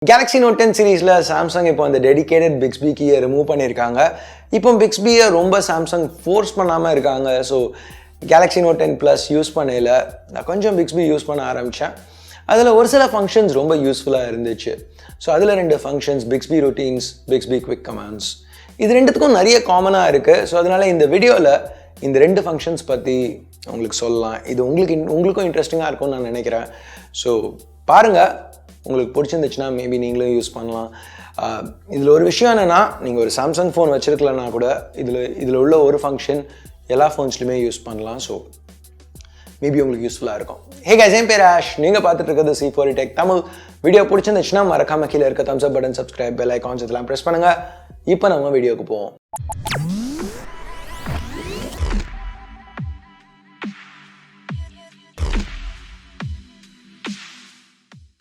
Galaxy Note 10 சீரிஸ்ல Samsung இப்போ அந்த dedicated Bixby கீயை ரிமூவ் பண்ணியிருக்காங்க. இப்போ Bixbyயை ரொம்ப Samsung ஃபோர்ஸ் பண்ணாமல் இருக்காங்க. So Galaxy Note 10 Plus use பண்ணையில் நான் கொஞ்சம் Bixby யூஸ் பண்ண ஆரம்பித்தேன். அதில் ஒரு சில ஃபங்க்ஷன்ஸ் ரொம்ப யூஸ்ஃபுல்லாக இருந்துச்சு. ஸோ அதில் 2 functions Bixby Routines, Bixby Quick Commands. இது ரெண்டுத்துக்கும் நிறைய காமனாக இருக்குது. ஸோ அதனால் இந்த வீடியோவில் இந்த 2 ஃபங்க்ஷன்ஸ் பற்றி உங்களுக்கு சொல்லலாம். இது உங்களுக்கும் இன்ட்ரெஸ்டிங்காக இருக்கும்னு நான் நினைக்கிறேன். ஸோ பாருங்கள், உங்களுக்கு பிடிச்சிருந்துச்சுன்னா மேபி நீங்களும் யூஸ் பண்ணலாம். இதில் ஒரு விஷயம் என்னென்னா, நீங்கள் ஒரு சாம்சங் ஃபோன் வச்சுருக்கலன்னா கூட இதில் உள்ள ஒரு ஃபங்க்ஷன் எல்லா ஃபோன்ஸ்லையுமே யூஸ் பண்ணலாம். ஸோ மேபி உங்களுக்கு யூஸ்ஃபுல்லாக இருக்கும். ஹே கைஸ், என் பேர் ஆஷ். நீங்கள் பார்த்துட்டு இருக்கிறது C4 Tech தமிழ். வீடியோ பிடிச்சிருந்துச்சுன்னா மறக்காம கீழே இருக்க தம்ஸ் அப் பட்டன், சப்ஸ்கிரைப், பெல் ஐகான்ஸ் இதெல்லாம் ப்ரெஸ் பண்ணுங்கள். இப்போ நம்ம வீடியோக்கு போவோம்.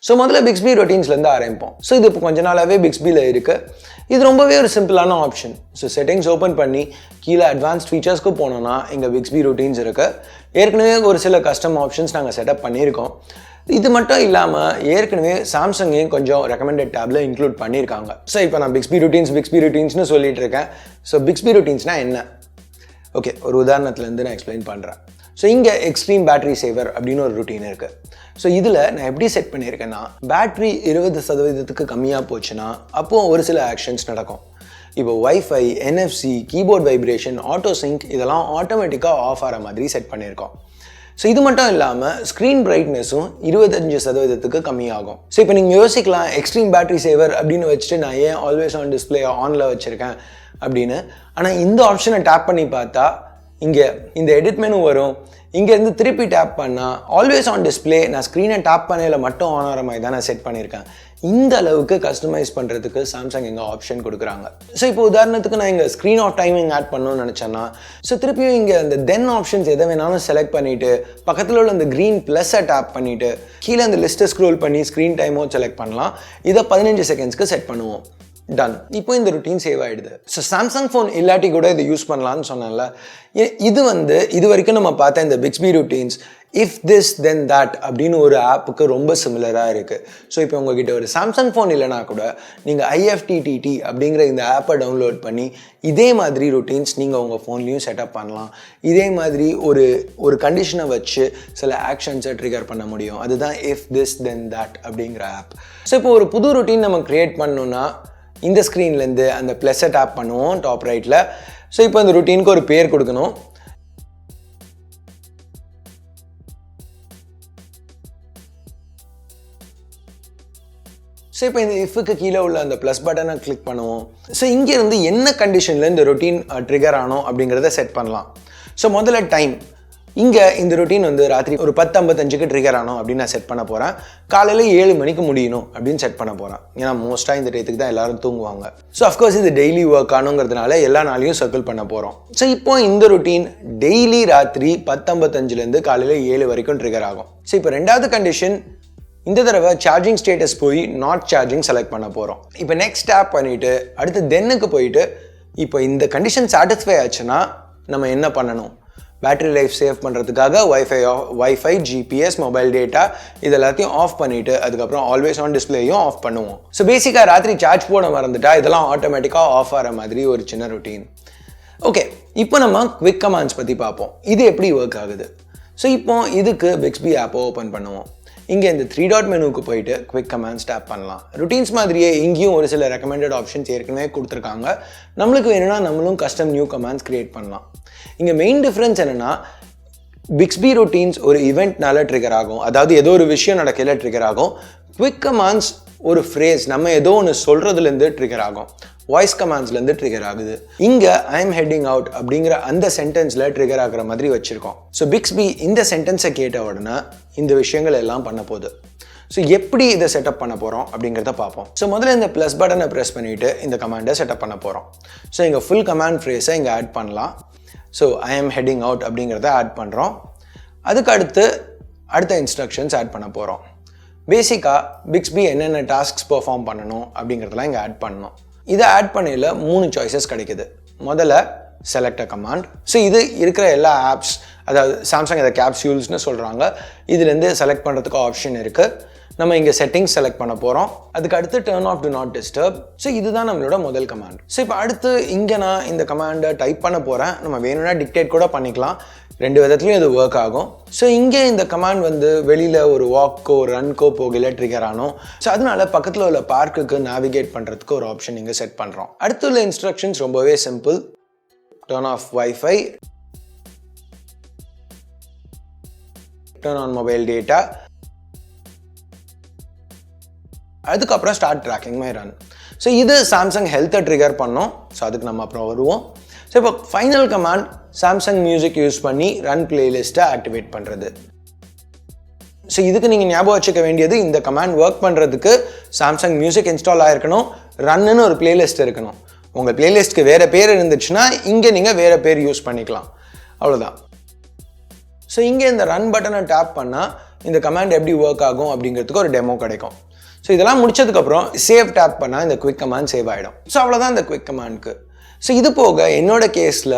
ஸோ முதல்ல Bixby ரொட்டீன்ஸ்லேருந்து ஆரம்பிப்போம். ஸோ இது இப்போ கொஞ்ச நாளாகவே Bixbyயில் இருக்குது. இது ரொம்பவே ஒரு சிம்பிளான ஆப்ஷன். ஸோ செட்டிங்ஸ் ஓப்பன் பண்ணி கீழே அட்வான்ஸ்ட் ஃபீச்சர்ஸ்க்கு போனோன்னா இங்கே Bixby ரொட்டீன்ஸ் இருக்குது. ஏற்கனவே ஒரு சில கஸ்டம் ஆப்ஷன்ஸ் நாங்கள் செட்டப் பண்ணியிருக்கோம். இது மட்டும் இல்லாமல் ஏற்கனவே சாம்சங்கையும் கொஞ்சம் ரெக்கமெண்டட் டேப்பில் இன்க்ளூட் பண்ணியிருக்காங்க. ஸோ இப்போ நான் Bixby ரொட்டீன்ஸ்னு சொல்லிட்டு இருக்கேன். ஸோ Bixby ரொட்டீன்ஸ்னால் என்ன? ஓகே, ஒரு உதாரணத்துலேருந்து நான் எக்ஸ்பிளைன் பண்ணுறேன். ஸோ இங்கே எக்ஸ்ட்ரீம் பேட்டரி சேவர் அப்படின்னு ஒரு ரொட்டீன் இருக்குது. ஸோ இதில் நான் எப்படி செட் பண்ணியிருக்கேன்னா, பேட்ரி 20% கம்மியாக போச்சுன்னா அப்போது ஒரு சில ஆக்ஷன்ஸ் நடக்கும். இப்போ Wi-Fi, NFC, keyboard vibration, auto sync இதெல்லாம் ஆட்டோமேட்டிக்காக ஆஃப் ஆகிற மாதிரி செட் பண்ணியிருக்கோம். ஸோ இது மட்டும் இல்லாமல் ஸ்க்ரீன் பிரைட்னஸும் 25% கம்மியாகும். ஸோ இப்போ நீங்கள் யோசிக்கலாம், எக்ஸ்ட்ரீம் பேட்டரி சேவர் அப்படின்னு வச்சுட்டு நான் ஏன் ஆல்வேஸ் ஆன் டிஸ்பிளே ஆனில் வச்சுருக்கேன் அப்படின்னு. ஆனால் இந்த ஆப்ஷனை டேப் பண்ணி பார்த்தா இங்கே இந்த எடிட் மெனு வரும். இங்கேருந்து திருப்பி டேப் பண்ணால் ஆல்வேஸ் ஆன் டிஸ்பிளே நான் ஸ்க்ரீனை டேப் பண்ணையில் மட்டும் ஆன் ஆகிற மாதிரி தான் நான் செட் பண்ணியிருக்கேன். இந்த அளவுக்கு கஸ்டமைஸ் பண்ணுறதுக்கு சாம்சங் எங்கே ஆப்ஷன் கொடுக்குறாங்க. ஸோ இப்போ உதாரணத்துக்கு நான் இங்கே ஸ்க்ரீன் ஆஃப் டைமிங் ஆட் பண்ணணும்னு நினச்சேன்னா, ஸோ திருப்பியும் இங்கே அந்த தென் ஆப்ஷன்ஸ் எதை வேணாலும் செலக்ட் பண்ணிவிட்டு பக்கத்தில் உள்ள அந்த க்ரீன் ப்ளஸ்ஸை டேப் பண்ணிவிட்டு கீழே அந்த லிஸ்ட்டை ஸ்க்ரோல் பண்ணி ஸ்க்ரீன் டைமோ செலக்ட் பண்ணலாம். இதை 15 செகண்ட்ஸ்க்கு செட் பண்ணுவோம். டன். இப்போ இந்த ரொட்டீன் சேவ் ஆகிடுது. ஸோ சாம்சங் ஃபோன் இல்லாட்டி கூட இதை யூஸ் பண்ணலான்னு சொன்னால, இது வரைக்கும் நம்ம பார்த்த இந்த Bixby routines if this then that அப்படின்னு ஒரு ஆப்புக்கு ரொம்ப சிமிலராக இருக்குது. ஸோ இப்போ உங்ககிட்ட ஒரு சாம்சங் ஃபோன் இல்லைனா கூட நீங்கள் IFTTT அப்படிங்கிற இந்த ஆப்பை டவுன்லோட் பண்ணி இதே மாதிரி ரொட்டீன்ஸ் நீங்கள் உங்கள் ஃபோன்லேயும் செட்டப் பண்ணலாம். இதே மாதிரி ஒரு கண்டிஷனை வச்சு சில ஆக்ஷன்ஸை ட்ரிகர் பண்ண முடியும். அதுதான் இஃப் திஸ் தென் தட் அப்படிங்கிற ஆப். ஸோ இப்போ ஒரு புது ரொட்டீன் நம்ம க்ரியேட் பண்ணணுன்னா இந்த ஸ்க்ரீன்லேருந்து அந்த ப்ளஸ்ஸை டேப் பண்ணுவோம் டாப் ரைட்டில். ஸோ இப்போ அந்த ரொட்டீனுக்கு ஒரு பேர் கொடுக்கணும். ஸோ இப்போ இந்த இஃப்க்கு கீழே உள்ள அந்த ப்ளஸ் பட்டனை கிளிக் பண்ணுவோம். ஸோ இங்கேருந்து என்ன கண்டிஷனில் இந்த ரொட்டீன் ட்ரிகர் ஆனோம் அப்படிங்கிறத செட் பண்ணலாம். ஸோ முதல்ல டைம். இங்கே இந்த ரொட்டீன் ராத்திரி ஒரு 10:55க்கு ட்ரிகர் ஆனோம் அப்படின்னு நான் செட் பண்ண போகிறேன். காலையில் 7 மணிக்கு முடியணும் அப்படின்னு செட் பண்ண போகிறேன். ஏன்னா மோஸ்ட்டாக இந்த டயத்துக்கு தான் எல்லோரும் தூங்குவாங்க. ஸோ அஃப்கோர்ஸ் இது டெய்லி ஒர்க் ஆனுங்கிறதுனால எல்லா நாளையும் சர்க்கிள் பண்ண போகிறோம். ஸோ இப்போ இந்த ரொட்டீன் டெய்லி ராத்திரி 10:55லேருந்து காலையில் 7 வரைக்கும் ட்ரிகர் ஆகும். ஸோ இப்போ 2வது கண்டிஷன், இந்த தடவை சார்ஜிங் ஸ்டேட்டஸ் போய் நாட் சார்ஜிங் செலக்ட் பண்ண போகிறோம். இப்போ நெக்ஸ்ட் டேப் பண்ணிவிட்டு அடுத்து தென்னுக்கு போயிட்டு இப்போ இந்த கண்டிஷன் சாட்டிஸ்ஃபை ஆச்சுன்னா நம்ம என்ன பண்ணணும்? பேட்டரி லைஃப் சேவ் பண்ணுறதுக்காக வைஃபை, GPS, மொபைல் டேட்டா இது எல்லாத்தையும் ஆஃப் பண்ணிவிட்டு அதுக்கப்புறம் ஆல்வேஸ் ஆன் டிஸ்பிளேயும் ஆஃப் பண்ணுவோம். ஸோ பேசிக்காக ராத்திரி சார்ஜ் போட மறந்துட்டா இதெல்லாம் ஆட்டோமேட்டிக்காக ஆஃப் ஆகிற மாதிரி ஒரு சின்ன ரொட்டீன். ஓகே, இப்போ நம்ம குவிக் கமாண்ட்ஸ் பற்றி பார்ப்போம். இது எப்படி ஒர்க் ஆகுது? ஸோ இப்போ இதுக்கு Bixby ஆப்பை ஓப்பன் பண்ணுவோம். இங்கே இந்த 3 டாட் மெனுவுக்கு போயிட்டு குவிக் கமாண்ட்ஸ் டேப் பண்ணலாம். ரொட்டீன்ஸ் மாதிரியே இங்கேயும் ஒரு சில ரெக்கமெண்டட் ஆப்ஷன்ஸ் ஏற்கனவே கொடுத்துருக்காங்க. நம்மளுக்கு வேணும்னா நம்மளும் கஸ்டம் நியூ கமாண்ட்ஸ் கிரியேட் பண்ணலாம். இங்கே மெயின் டிஃப்ரென்ஸ் என்னென்னா, Bixby ரொட்டீன்ஸ் ஒரு ஈவெண்ட்னால ட்ரிகர் ஆகும். அதாவது ஏதோ ஒரு விஷயம் நடக்கையில் ட்ரிகர் ஆகும். குவிக் கமாண்ட்ஸ் ஒரு ஃப்ரேஸ், நம்ம ஏதோ ஒன்று சொல்கிறதுலேருந்து ட்ரிகர் ஆகும். வாய்ஸ் கமாண்ட்ஸ்லேருந்து ட்ரிகர் ஆகுது. இங்கே ஐ எம் ஹெட்டிங் அவுட் அப்படிங்கிற அந்த சென்டென்ஸில் ட்ரிகர் ஆகிற மாதிரி வச்சுருக்கோம். ஸோ Bixby இந்த சென்டென்ஸை கேட்ட உடனே இந்த விஷயங்கள் எல்லாம் பண்ண போகுது. ஸோ எப்படி இதை செட்டப் பண்ண போகிறோம் அப்படிங்கிறத பார்ப்போம். ஸோ முதல்ல இந்த ப்ளஸ் பட்டனை ப்ரெஸ் பண்ணிவிட்டு இந்த கமாண்டை செட்டப் பண்ண போகிறோம். ஸோ இங்கே ஃபுல் கமாண்ட் ஃப்ரேஸை இங்கே ஆட் பண்ணலாம். So I am heading out அப்படிங்கிறத ஆட் பண்ணுறோம். அதுக்கு அடுத்த இன்ஸ்ட்ரக்ஷன்ஸ் ஆட் பண்ண போகிறோம். பேசிக்காக Bixby என்னென்ன டாஸ்க்ஸ் பெர்ஃபார்ம் பண்ணணும் அப்படிங்கிறதெல்லாம் இங்கே ஆட் பண்ணணும். இதை ஆட் பண்ணையில் 3 சாய்ஸஸ் கிடைக்குது. முதல்ல செலக்ட் அ கமாண்ட். ஸோ இது இருக்கிற எல்லா ஆப்ஸ், அதாவது சாம்சங் இதை கேப்சியூல்ஸ்னு சொல்கிறாங்க, இதுலேருந்து செலக்ட் பண்ணுறதுக்கு ஆப்ஷன் இருக்குது. நம்ம இங்கே செட்டிங்ஸ் செலக்ட் பண்ண போகிறோம். அதுக்கு அடுத்து turn of to not disturb. So இதுதான் நம்மளோட முதல் கமாண்ட். ஸோ இப்போ அடுத்து இங்கே நான் இந்த கமாண்டை டைப் பண்ண போகிறேன். நம்ம வேணும்னா டிக்டேட் கூட பண்ணிக்கலாம், ரெண்டு விதத்துலையும் இது ஒர்க் ஆகும். ஸோ இங்கே இந்த கமாண்ட் வந்து வெளியில் ஒரு வாக்கோ ரன்கோ போகல ட்ரிகர் ஆனோம். ஸோ அதனால பக்கத்தில் உள்ள பார்க்குக்கு நேவிகேட் பண்ணுறதுக்கு ஒரு ஆப்ஷன் இங்கே செட் பண்ணுறோம். அடுத்து உள்ள இன்ஸ்ட்ரக்ஷன்ஸ் ரொம்பவே simple. Turn off wifi, turn on mobile data, அதுக்கப்புறம் start tracking my run. So இது சாம்சங் ஹெல்த்தை ட்ரிகர் பண்ணோம். ஸோ அதுக்கு நம்ம அப்புறம் வருவோம். ஸோ இப்போ final command Samsung music use பண்ணி ரன் பிளேலிஸ்ட்டை ஆக்டிவேட் பண்ணுறது. ஸோ இதுக்கு நீங்கள் ஞாபகம் வச்சுக்க வேண்டியது, இந்த கமாண்ட் ஒர்க் பண்ணுறதுக்கு சாம்சங் மியூசிக் இன்ஸ்டால் ஆகிருக்கணும், ரன்னுன்னு ஒரு பிளேலிஸ்ட் இருக்கணும். உங்கள் பிளேலிஸ்ட்டுக்கு வேறு பேர் இருந்துச்சுன்னா இங்கே நீங்கள் வேறு பேர் யூஸ் பண்ணிக்கலாம், அவ்வளோதான். ஸோ இங்கே இந்த ரன் பட்டனை டேப் பண்ணால் இந்த கமாண்ட் எப்படி ஒர்க் ஆகும் அப்படிங்கிறதுக்கு ஒரு டெமோ கிடைக்கும். ஸோ இதெல்லாம் முடிச்சதுக்கப்புறம் சேவ் டேப் பண்ணால் இந்த குவிக் கமாண்ட் சேவ் ஆகிடும். ஸோ அவ்வளோதான் இந்த குவிக் கமாண்ட்க்கு. ஸோ இது போக என்னோட கேஸில்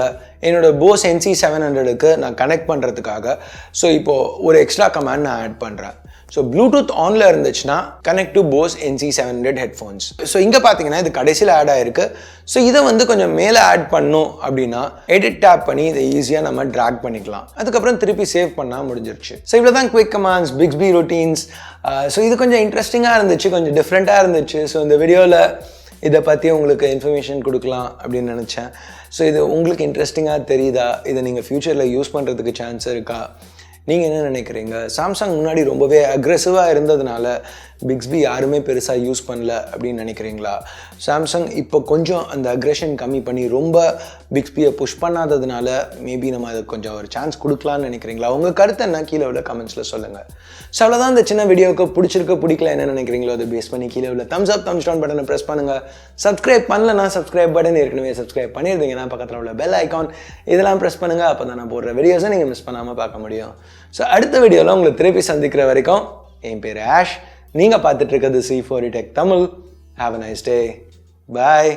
என்னோட போஸ் NC700க்கு நான் கனெக்ட் பண்ணுறதுக்காக ஸோ இப்போது ஒரு எக்ஸ்ட்ரா கமாண்ட் நான் ஆட் பண்ணுறேன். ஸோ ப்ளூடூத் ஆனில் இருந்துச்சுன்னா connect to Bose NC700 headphones. So இங்கே பார்த்தீங்கன்னா இது கடைசியில் ஆட் ஆகிருக்கு. ஸோ இதை வந்து கொஞ்சம் மேலே ஆட் பண்ணணும் அப்படின்னா எடிட் டேப் பண்ணி இதை ஈஸியாக நம்ம ட்ராக் பண்ணிக்கலாம். அதுக்கப்புறம் திருப்பி சேவ் பண்ணால் முடிஞ்சிருச்சு. ஸோ இவ்வளோ தான் quick commands, Bixby routines. So இது கொஞ்சம் இன்ட்ரெஸ்டிங்காக இருந்துச்சு, கொஞ்சம் டிஃப்ரெண்ட்டாக இருந்துச்சு. ஸோ இந்த வீடியோவில் இதை பற்றி உங்களுக்கு இன்ஃபர்மேஷன் கொடுக்கலாம் அப்படின்னு நினச்சேன். ஸோ இது உங்களுக்கு இன்ட்ரெஸ்டிங்காக தெரியுதா? இதை நீங்கள் ஃப்யூச்சரில் யூஸ் பண்ணுறதுக்கு சான்ஸ் இருக்கா? நீங்கள் என்ன நினைக்கிறீங்க? சாம்சங் முன்னாடி ரொம்பவே அக்ரெசிவாக இருந்ததுனால பிக்ஸ்பி யாருமே பெருசாக யூஸ் பண்ணல அப்படின்னு நினைக்கிறீங்களா? சாம்சங் இப்போ கொஞ்சம் அந்த அக்ரெஷன் கம்மி பண்ணி ரொம்ப பிக்ஸ்பியை புஷ் பண்ணாததுனால மேபி நம்ம அதுக்கு கொஞ்சம் ஒரு சான்ஸ் கொடுக்கலான்னு நினைக்கிறீங்களா? உங்கள் கருத்தை என்ன கீழே உள்ள கமெண்ட்ஸில் சொல்லுங்கள். ஸோ அவ்வளோதான் இந்த சின்ன வீடியோவுக்கு. பிடிச்சிருக்க பிடிக்கல என்ன நினைக்கிறீங்களோ அதை பேஸ் பண்ணி கீழே உள்ள தம்ஸ் அப் தம்ஸ் டவுன் பட்டனை ப்ரெஸ் பண்ணுங்கள். சப்ஸ்கிரைப் பண்ணலன்னா சப்ஸ்கிரைப் பட்டன் ஏற்கனவே சப்ஸ்கிரைப் பண்ணியிருந்தீங்கன்னா பக்கத்தில் உள்ள பெல் ஐக்கான் இதெல்லாம் ப்ரெஸ் பண்ணுங்கள். அப்போ தான் நான் போடுற வீடியோஸை நீங்கள் மிஸ் பண்ணாமல் பார்க்க முடியும். ஸோ அடுத்த வீடியோவில் உங்களை திருப்பி சந்திக்கிற வரைக்கும் என் பேர் ஆஷ். நீங்கள் பார்த்துட்டு இருக்கிறது C4E Tech Tamil. Have a nice day. Bye.